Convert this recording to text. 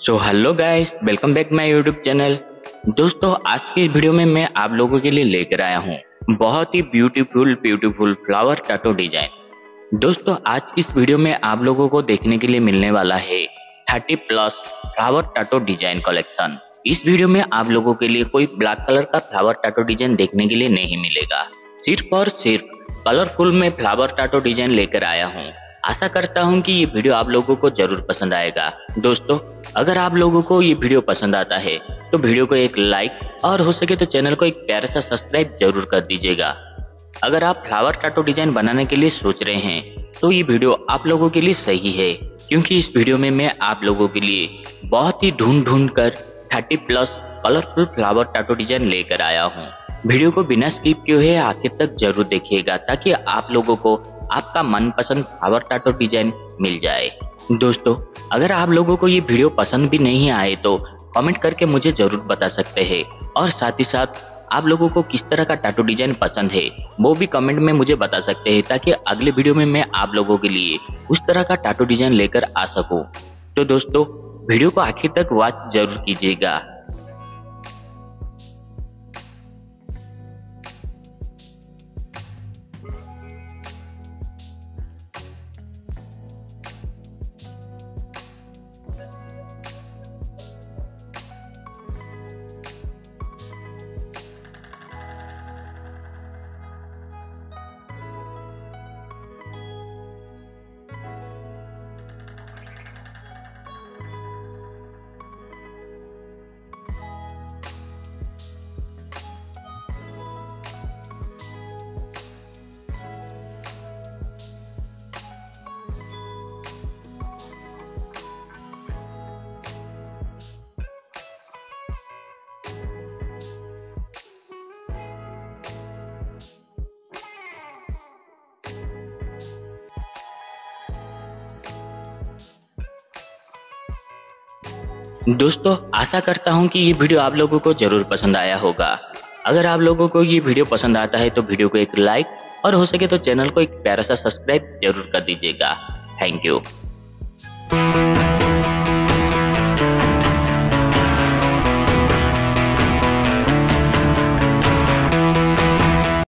So hello guys, welcome back my YouTube channel. दोस्तों, आज की इस वीडियो में मैं आप लोगों के लिए लेकर आया हूँ बहुत ही ब्यूटीफुल फ्लावर टैटू डिजाइन। दोस्तों, आज की इस वीडियो में आप लोगों को देखने के लिए मिलने वाला है 30+ फ्लावर टैटू डिजाइन कलेक्शन। इस वीडियो में आप लोगों के लिए कोई ब्लैक कलर का फ्लावर टैटू डिजाइन देखने के लिए नहीं मिलेगा। सिर्फ और सिर्फ कलरफुल में फ्लावर टैटू डिजाइन लेकर आया हूँ। आशा करता हूँ कि ये वीडियो आप लोगों को जरूर पसंद आएगा। दोस्तों, अगर आप लोगों को ये वीडियो पसंद आता है तो वीडियो को एक लाइक और हो सके तो चैनल को एक प्यारा सा सब्सक्राइब जरूर कर दीजिएगा। अगर आप फ्लावर टैटू डिजाइन बनाने के लिए सोच रहे हैं तो ये वीडियो आप लोगों के लिए सही है, क्योंकि इस वीडियो में मैं आप लोगों के लिए बहुत ही ढूंढ कर 30+ कलरफुल फ्लावर टैटू डिजाइन लेकर आया हूँ। वीडियो को बिना स्किप किए हुए आखिर तक जरूर देखिएगा ताकि आप लोगों को आपका मनपसंद फ्लावर टैटू डिजाइन मिल जाए। दोस्तों, अगर आप लोगों को ये वीडियो पसंद भी नहीं आए तो कमेंट करके मुझे जरूर बता सकते हैं, और साथ ही साथ आप लोगों को किस तरह का टैटू डिजाइन पसंद है वो भी कमेंट में मुझे बता सकते हैं, ताकि अगले वीडियो में मैं आप लोगों के लिए उस तरह का टैटू डिजाइन लेकर आ सकूं। तो दोस्तों, वीडियो को आखिर तक वॉच जरूर कीजिएगा। दोस्तों, आशा करता हूं कि ये वीडियो आप लोगों को जरूर पसंद आया होगा। अगर आप लोगों को ये वीडियो पसंद आता है तो वीडियो को एक लाइक और हो सके तो चैनल को एक प्यारा सा सब्सक्राइब जरूर कर दीजिएगा। Thank you.